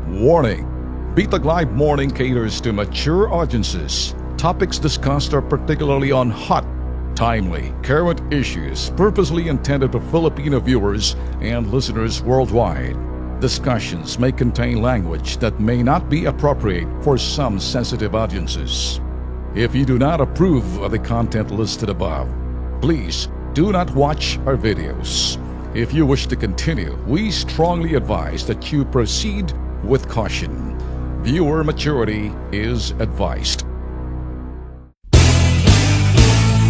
Warning: Bitag Live Morning caters to mature audiences. Topics discussed are particularly on hot, timely, current issues purposely intended for Filipino viewers and listeners worldwide. Discussions may contain language that may not be appropriate for some sensitive audiences. If you do not approve of the content listed above, please do not watch our videos. If you wish to continue, we strongly advise that you proceed with caution. Viewer maturity is advised.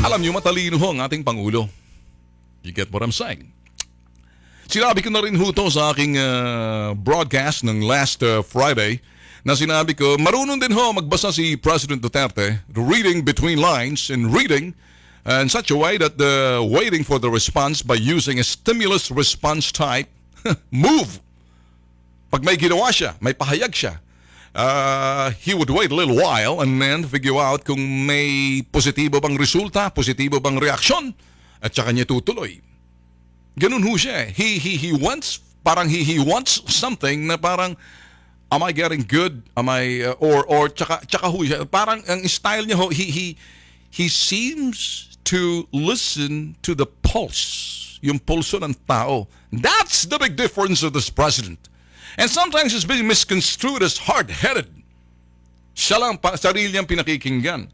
Alam niyo, matalino ho ang ating Pangulo. You get what I'm saying? Sinabi ko na rin ho to sa aking broadcast ng last Friday na sinabi ko, marunong din ho magbasa si President Duterte, reading between lines and reading in such a way that waiting for the response by using a stimulus response type move. Pag may ginawa siya, may pahayag siya, he would wait a little while and then figure out kung may positibo bang resulta, positibo bang reaksyon, at saka niya tutuloy. Ganun ho siya. He wants, parang he wants something na parang, am I getting good? Am I, or tsaka ho siya, parang ang style niya ho, he seems to listen to the pulse, yung pulso ng tao. That's the big difference of this president. And sometimes it's being misconstrued as hard-headed. Siya lang sarili niyang pinakikinggan.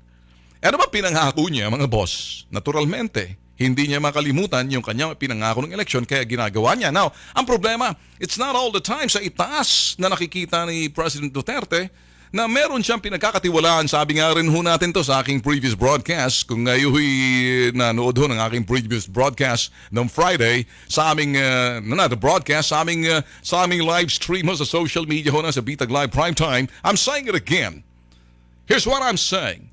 Ano ba pinangako niya, mga boss? Naturalmente, hindi niya makalimutan yung kanyang pinangako ng eleksyon kaya ginagawa niya. Now, ang problema, it's not all the time sa itaas na nakikita ni President Duterte na meron siyang pinagkakatiwalaan. Sabi nga rin ho natin to sa aking previous broadcast. Kung ngayon nanood ho ng aking previous broadcast ng Friday sa aming, sa aming live stream ho sa social media ho na sa Bitag Live Primetime, I'm saying it again. Here's what I'm saying.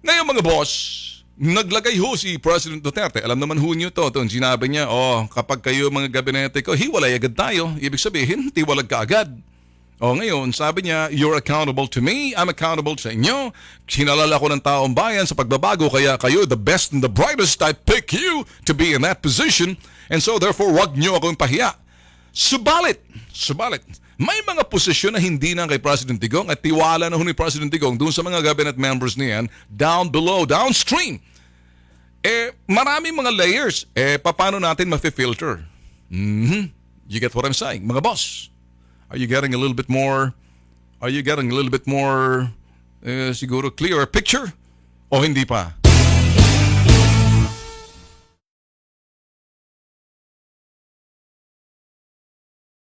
Ngayon mga boss, naglagay ho si President Duterte. Alam naman ho niyo to. Sinabi niya, kapag kayo mga gabinete ko, hiwalay agad tayo. Ibig sabihin, tiwalag ka agad. Ngayon, sabi niya, you're accountable to me, I'm accountable sa inyo. Sinalala ko ng taong bayan sa pagbabago, kaya kayo, the best and the brightest, I pick you to be in that position. And so, therefore, wag niyo akong pahiya. Subalit, may mga posisyon na hindi na kay President Digong at tiwala na ho ni President Digong doon sa mga cabinet members niyan, down below, downstream. Maraming mga layers. Paano natin ma-filter? You get what I'm saying? Mga boss. Are you getting a little bit more siguro clearer picture? O hindi pa?